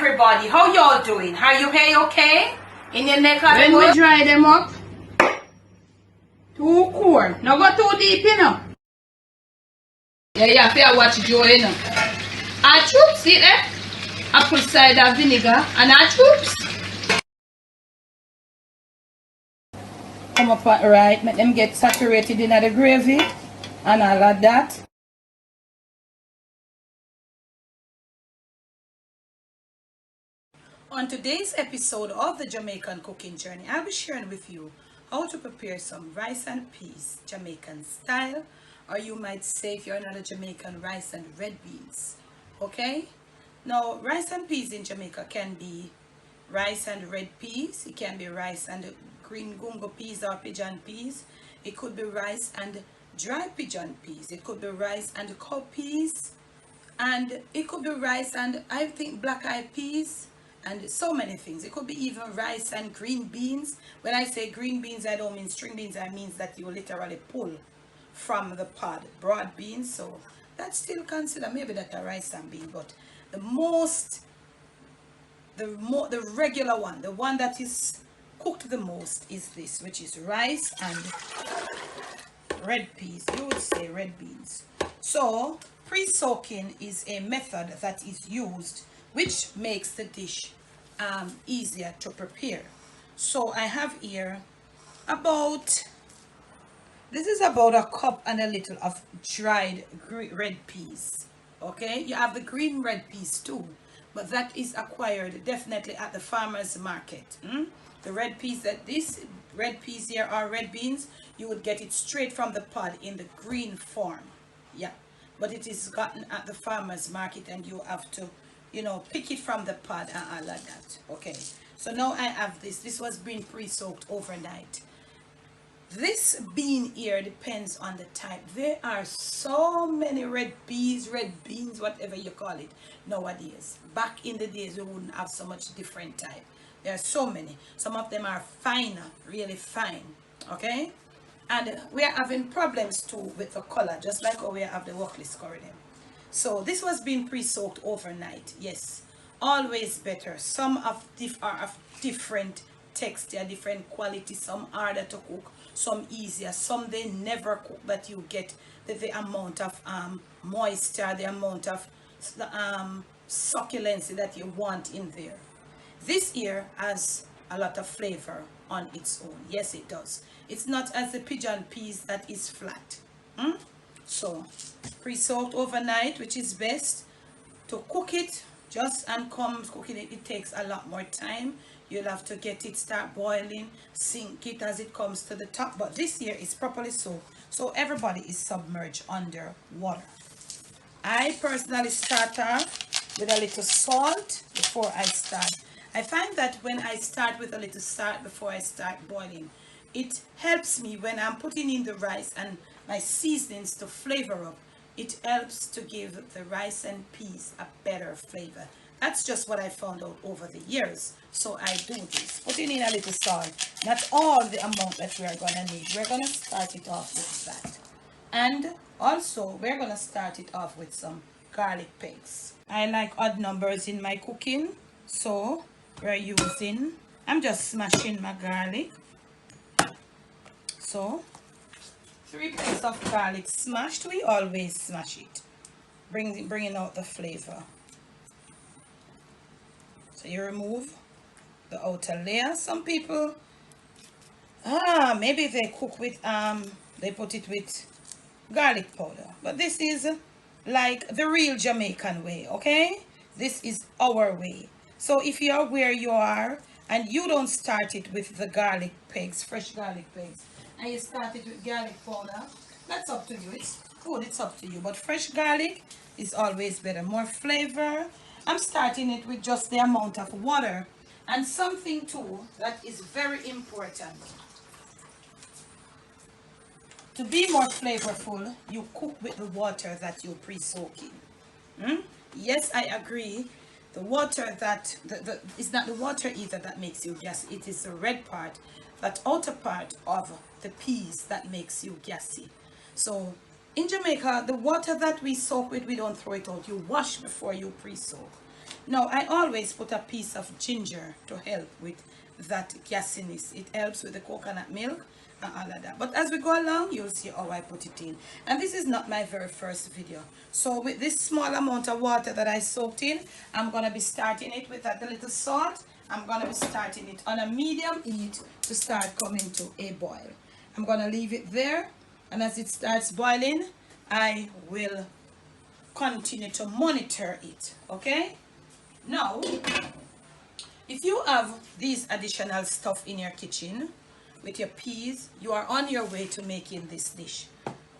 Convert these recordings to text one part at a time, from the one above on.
everybody, how y'all doing? Are you okay? In your neck of the When we dry them up, too cold. Now go too deep, you know. Yeah, you have to watch Joe, you know. Our troops, see there? Apple cider vinegar and our troops. Come up right, make them get saturated in the gravy and all of that. On today's episode of the Jamaican Cooking Journey, I'll be sharing with you how to prepare some rice and peas Jamaican style, or you might say if you're not a Jamaican, rice and red beans. Okay? Now, rice and peas in Jamaica can be rice and red peas, it can be rice and green gungo peas or pigeon peas, it could be rice and dry pigeon peas, it could be rice and cowpeas, and it could be rice and I think black eyed peas, and so many things. It could be even rice and green beans. When I say green beans, I don't mean string beans, I mean that you literally pull from the pod, broad beans. So that's still considered maybe that a rice and bean, but the regular one, the one that is cooked the most is this, which is rice and red peas. You would say red beans. So pre-soaking is a method that is used which makes the dish easier to prepare. So I have here this is about a cup and a little of dried red peas. Okay, you have the green red peas too, but that is acquired definitely at the farmer's market. The red peas, these red peas here are red beans, you would get it straight from the pod in the green form. Yeah, but it is gotten at the farmer's market and you have to, pick it from the pod and all of that. Okay, so now I have this was being pre-soaked overnight. This bean here depends on the type. There are so many red peas, red beans, whatever you call it nowadays. Back in the days we wouldn't have so much different type. There are so many. Some of them are finer, really fine. Okay, and we are having problems too with the color, just like how we have the workless curry them. So this was being pre-soaked overnight. Yes, always better. Some are of different texture, different quality. Some harder to cook, some easier, some they never cook, but you get the amount of moisture, the amount of succulence that you want in there. This here has a lot of flavor on its own. Yes, it does. It's not as the pigeon peas that is flat. So pre-soaked overnight, which is best. To cook it, just and come cooking it takes a lot more time. You'll have to get it start boiling, sink it as it comes to the top, but this here is properly soaked, so everybody is submerged under water. I personally start off with a little salt before I start. I find that when I start with a little salt before I start boiling, it helps me when I'm putting in the rice and my seasonings to flavor up. It helps to give the rice and peas a better flavor. That's just what I found out over the years. So I do this, putting in a little salt, not all the amount that we are going to need. We're going to start it off with that. And also, we're going to start it off with some garlic paste. I like odd numbers in my cooking. So I'm just smashing my garlic. So 3 pieces of garlic smashed. We always smash it, bringing out the flavor. So you remove the outer layer. Some people maybe they cook with they put it with garlic powder, but this is like the real Jamaican way. Okay, this is our way. So if you're where you are and you don't start it with the garlic paste, fresh garlic paste, and you start it with garlic powder, that's up to you. It's good, it's up to you, but fresh garlic is always better, more flavor. I'm starting it with just the amount of water. And something too that is very important, to be more flavorful, you cook with the water that you're pre-soaking. Yes, I agree. The water that it's not the water either that makes you gassy. It is the red part, that outer part of the peas that makes you gassy. So in Jamaica, the water that we soak with, we don't throw it out. You wash before you pre-soak. Now, I always put a piece of ginger to help with that gassiness. It helps with the coconut milk and all of that. But as we go along, you'll see how I put it in. And this is not my very first video. So with this small amount of water that I soaked in, I'm going to be starting it with that little salt. I'm going to be starting it on a medium heat to start coming to a boil. I'm going to leave it there. And as it starts boiling, I will continue to monitor it. Okay? Now, if you have these additional stuff in your kitchen with your peas, you are on your way to making this dish.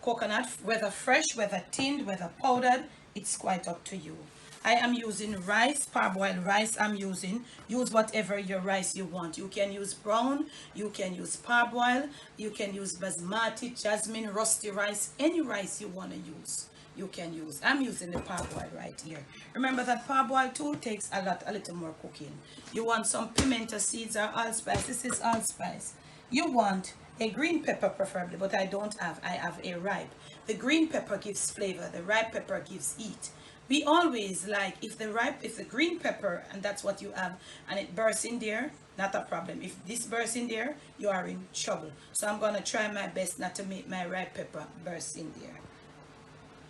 Coconut, whether fresh, whether tinned, whether powdered, it's quite up to you. I am using rice, parboiled rice I'm using. Use whatever your rice you want. You can use brown, you can use parboiled, you can use basmati, jasmine, rusty rice, any rice you want to use. You can use. I'm using the parboiled right here. Remember that parboiled too takes a little more cooking. You want some pimento seeds or allspice. This is allspice. You want a green pepper preferably, but I don't have. I have a ripe. The green pepper gives flavor. The ripe pepper gives heat. We always like if the green pepper, and that's what you have, and it bursts in there, not a problem. If this bursts in there, you are in trouble. So I'm gonna try my best not to make my ripe pepper burst in there.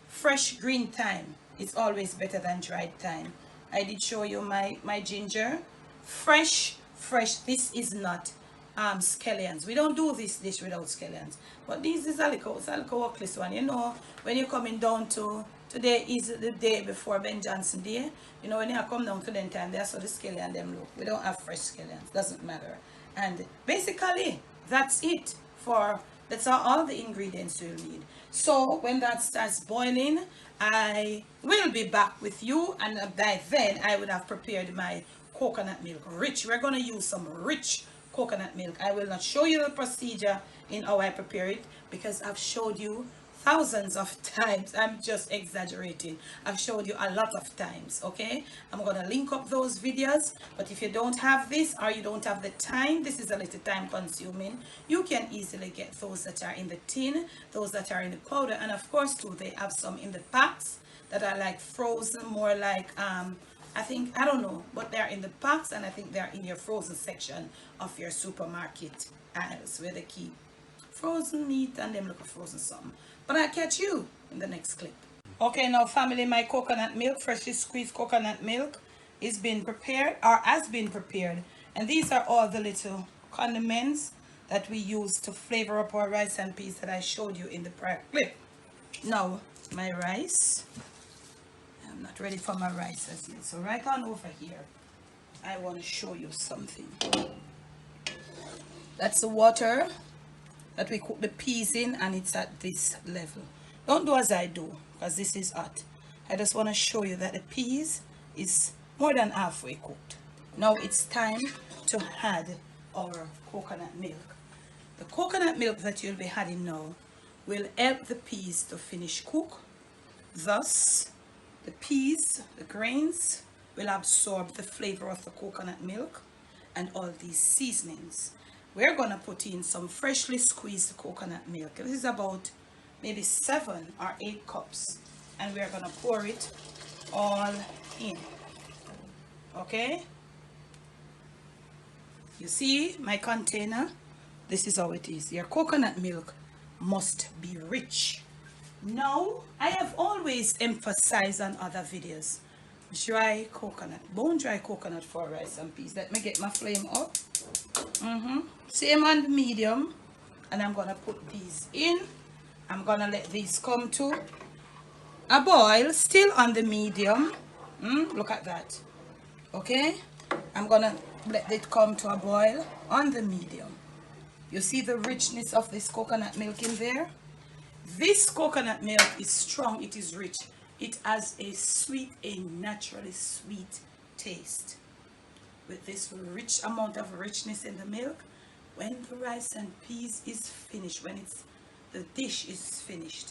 Fresh green thyme is always better than dried thyme. I did show you my ginger. Fresh. This is not scallions. We don't do this dish without scallions. But this is a little workless one. You know, when you're coming down to, today is the day before Ben Johnson Day. You know, when you come down to the time, that's how the scallion them look. We don't have fresh scallions. Doesn't matter. And basically, that's it for... That's all the ingredients you'll need. So when that starts boiling, I will be back with you, and by then I would have prepared my coconut milk. Rich. We're going to use some rich coconut milk. I will not show you the procedure in how I prepare it because I've showed you thousands of times. I'm just exaggerating. I've showed you a lot of times. Okay, I'm gonna link up those videos, but if you don't have this or you don't have the time, this is a little time consuming, you can easily get those that are in the tin, those that are in the powder, and of course too they have some in the packs that are like frozen, more like I think, I don't know, but they're in the packs, and I think they're in your frozen section of your supermarket aisles where they keep frozen meat and them look for frozen something. But I'll catch you in the next clip. Okay, now family, my coconut milk, freshly squeezed coconut milk is being prepared or has been prepared. And these are all the little condiments that we use to flavor up our rice and peas that I showed you in the prior clip. Now, my rice. I'm not ready for my rice as yet. So right on over here, I want to show you something. That's the water that we cook the peas in, and it's at this level. Don't do as I do, because this is hot. I just want to show you that the peas is more than halfway cooked. Now it's time to add our coconut milk. The coconut milk that you'll be adding now will help the peas to finish cook. Thus, the peas, the grains, will absorb the flavor of the coconut milk and all these seasonings. We're going to put in some freshly squeezed coconut milk. This is about maybe 7 or 8 cups. And we're going to pour it all in. Okay? You see my container? This is how it is. Your coconut milk must be rich. Now, I have always emphasized on other videos, dry coconut, bone dry coconut for rice and peas. Let me get my flame up. Same on the medium, and I'm gonna put these in. I'm gonna let these come to a boil, still on the medium. Look at that. Okay, I'm gonna let it come to a boil on the medium. You see the richness of this coconut milk in there? This coconut milk is strong, it is rich. It has a sweet, a naturally sweet taste. With this rich amount of richness in the milk, when the rice and peas is finished, when the dish is finished,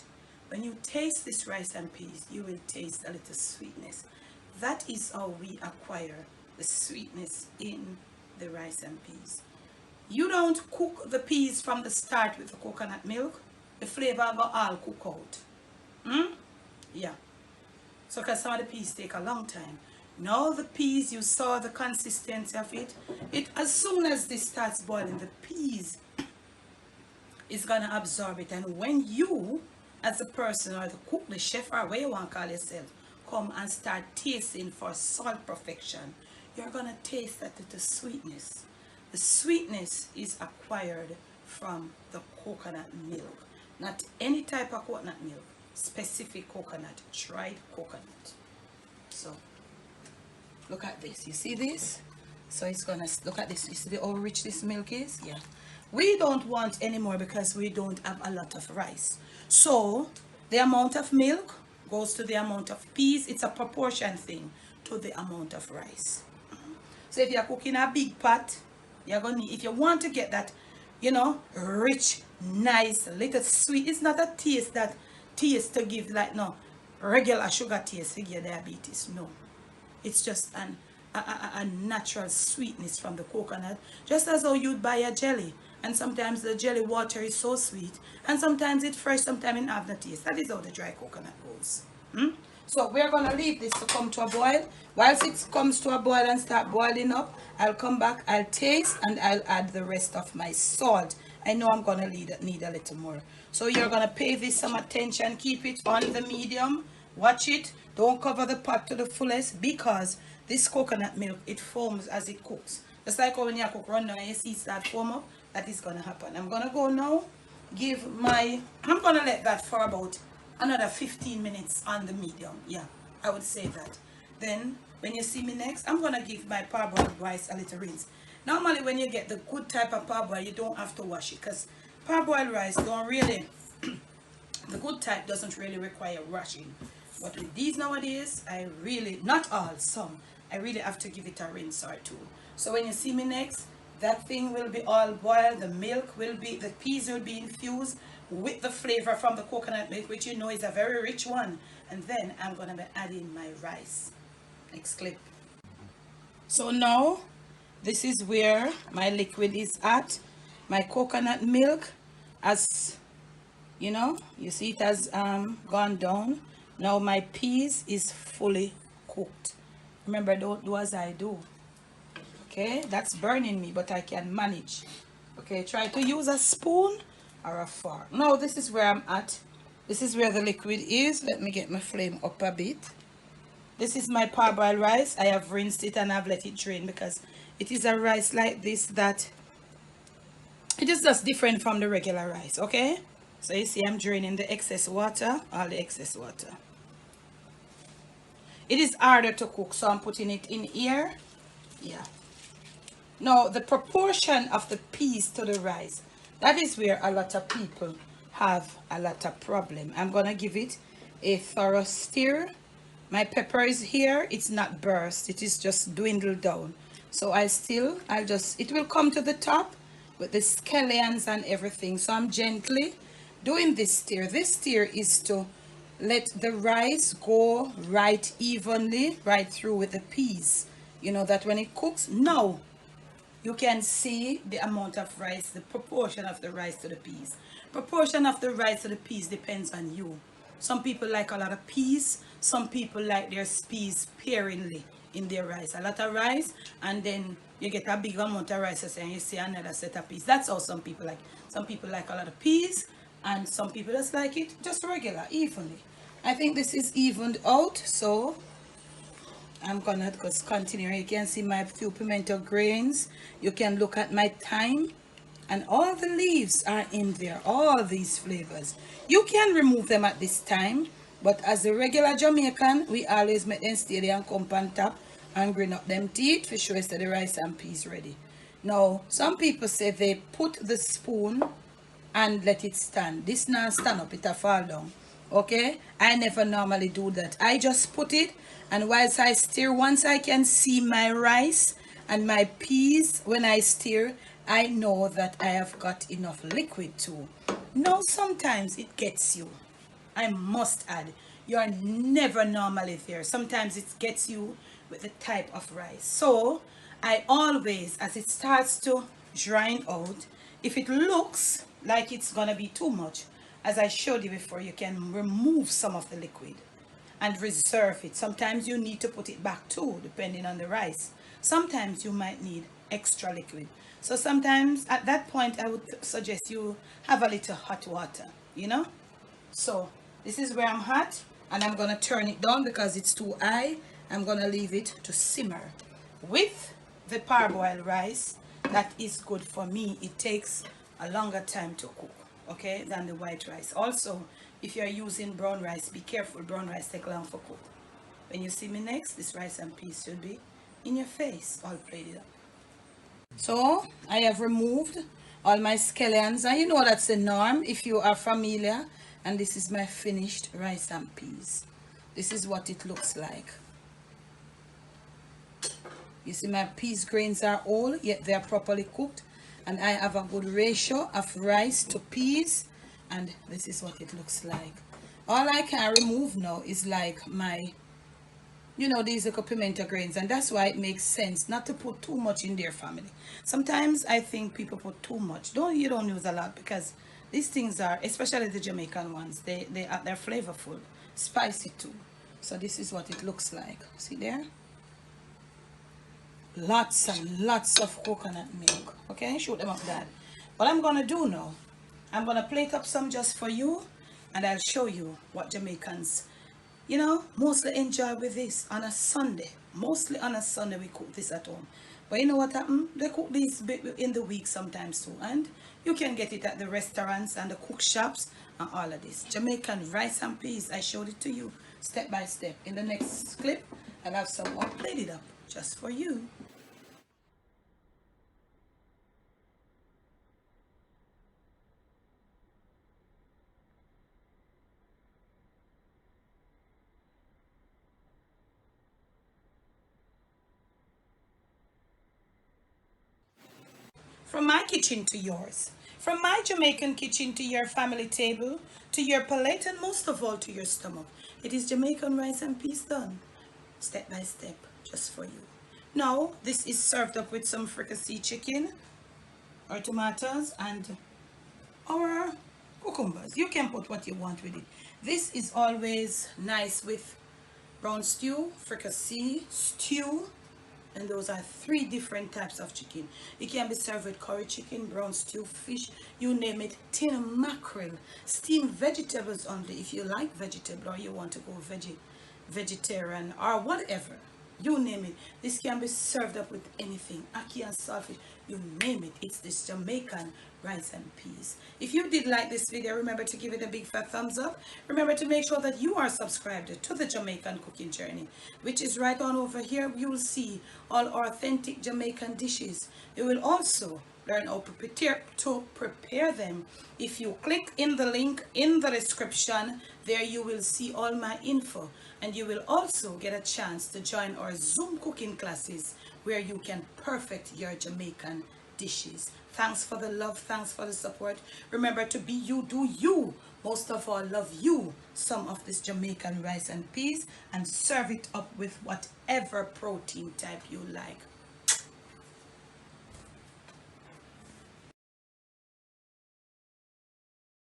when you taste this rice and peas, you will taste a little sweetness. That is how we acquire the sweetness in the rice and peas. You don't cook the peas from the start with the coconut milk, the flavor will all cook out. Yeah. So because some of the peas take a long time. Now the peas, you saw the consistency of it. As soon as this starts boiling, the peas is gonna absorb it. And when you, as a person or the cook, the chef, or whatever you want to call yourself, come and start tasting for salt perfection, you're gonna taste that little sweetness. The sweetness is acquired from the coconut milk. Not any type of coconut milk, specific coconut, dried coconut. So look at this. You see this? So it's gonna, look at this. You see how rich this milk is? Yeah. We don't want any more because we don't have a lot of rice. So the amount of milk goes to the amount of peas. It's a proportion thing to the amount of rice. So if you're cooking a big pot, you're gonna need, if you want to get that, you know, rich, nice, little sweet. It's not a taste that taste to give like no regular sugar taste to give diabetes. No. It's just a natural sweetness from the coconut. Just as how you'd buy a jelly. And sometimes the jelly water is so sweet. And sometimes it's fresh, sometimes it have no taste. That is how the dry coconut goes. So we're going to leave this to come to a boil. Whilst it comes to a boil and start boiling up, I'll come back, I'll taste, and I'll add the rest of my salt. I know I'm going to need a little more. So you're going to pay this some attention. Keep it on the medium. Watch it. Don't cover the pot to the fullest because this coconut milk, it foams as it cooks. Just like when you cook run down and you see it start foam up, that is going to happen. I'm going to go now. I'm going to let that for about another 15 minutes on the medium. Yeah, I would say that. Then when you see me next, I'm going to give my parboiled rice a little rinse. Normally when you get the good type of parboiled, you don't have to wash it because parboiled rice don't really, the good type doesn't really require washing. But with these nowadays, I really, not all, some, I really have to give it a rinse or two. So when you see me next, that thing will be all boiled, the milk will be, the peas will be infused with the flavor from the coconut milk, which you know is a very rich one. And then I'm going to be adding my rice. Next clip. So now, this is where my liquid is at. My coconut milk, as you know, you see it has gone down. Now my peas is fully cooked. Remember, don't do as I do. Okay, that's burning me, but I can manage. Okay, try to use a spoon or a fork. Now this is where I'm at. This is where the liquid is. Let me get my flame up a bit. This is my parboiled rice. I have rinsed it and I've let it drain because it is a rice like this that it is just different from the regular rice. Okay, so you see I'm draining the excess water, all the excess water. It is harder to cook, so I'm putting it in here. Yeah. Now the proportion of the peas to the rice, that is where a lot of people have a lot of problem. I'm gonna give it a thorough stir. My pepper is here. It's not burst. It is just dwindled down. So it will come to the top with the scallions and everything. So I'm gently doing this stir. This stir is to let the rice go right evenly, right through with the peas. You know that when it cooks, now you can see the amount of rice, the proportion of the rice to the peas. Proportion of the rice to the peas depends on you. Some people like a lot of peas. Some people like their peas sparingly in their rice. A lot of rice, and then you get a big amount of rice and you see another set of peas. That's how some people like. Some people like a lot of peas, and some people just like it just regular, evenly. I think this is evened out, so I'm gonna just continue. You can see my few pimento grains. You can look at my thyme, and all the leaves are in there, all these flavors. You can remove them at this time, but as a regular Jamaican, we always make them stay there and come on top and grind up them teeth for sure the rice and peas ready. Now, some people say they put the spoon and let it stand. This now stand up, it'll fall down. Okay, I never normally do that. I just put it, and whilst I stir, once I can see my rice and my peas, when I stir, I know that I have got enough liquid too. Now sometimes it gets you, I must add, you're never normally there. Sometimes it gets you with the type of rice. So I always, as it starts to drying out, if it looks like it's gonna be too much, as I showed you before, you can remove some of the liquid and reserve it. Sometimes you need to put it back too, depending on the rice. Sometimes you might need extra liquid. So sometimes at that point I would suggest you have a little hot water, you know. So this is where I'm at, and I'm gonna turn it down because it's too high. I'm gonna leave it to simmer. With the parboiled rice, that is good for me. It takes a longer time to cook, okay, than the white rice. Also, if you're using brown rice, be careful. Brown rice take long for cook. When you see me next, this rice and peas should be in your face, all plated up. So I have removed all my scallions, and you know that's the norm if you are familiar. And this is my finished rice and peas. This is what it looks like. You see my peas grains are all, yet they are properly cooked, and I have a good ratio of rice to peas, and this is what it looks like. All I can remove now is like my, you know, these little pimento grains, and that's why it makes sense not to put too much in their family. Sometimes I think people put too much. You don't use a lot, because these things are, especially the Jamaican ones, they're flavorful, spicy too. So this is what it looks like. See there? Lots and lots of coconut milk. Okay, shoot them up that. What I'm gonna do now, I'm gonna plate up some just for you, and I'll show you what Jamaicans, you know, mostly enjoy with this on a Sunday. Mostly on a Sunday we cook this at home. But you know what happens? They cook this in the week sometimes too. And you can get it at the restaurants and the cook shops and all of this. Jamaican rice and peas. I showed it to you step by step. In the next clip, I'll have some more plated up just for you. From my kitchen to yours, from my Jamaican kitchen to your family table, to your palate, and most of all to your stomach. It is Jamaican rice and peas done, step by step, just for you. Now, this is served up with some fricassee chicken, or tomatoes, and our cucumbers. You can put what you want with it. This is always nice with brown stew, fricassee, stew, and those are 3 different types of chicken. It can be served with curry chicken, brown stew, fish, you name it, tin mackerel, steamed vegetables only if you like vegetable, or you want to go vegetarian or whatever, you name it. This can be served up with anything, ackee and saltfish, you name it. It's this Jamaican rice and peas. If you did like this video, remember to give it a big fat thumbs up. Remember to make sure that you are subscribed to the Jamaican cooking journey, which is right on over here. You will see all authentic Jamaican dishes. You will also learn how to prepare them. If you click in the link in the description, there you will see all my info, and you will also get a chance to join our Zoom cooking classes where you can perfect your Jamaican dishes. Thanks for the love, thanks for the support. Remember to be you, do you. Most of all, love you some of this Jamaican rice and peas, and serve it up with whatever protein type you like.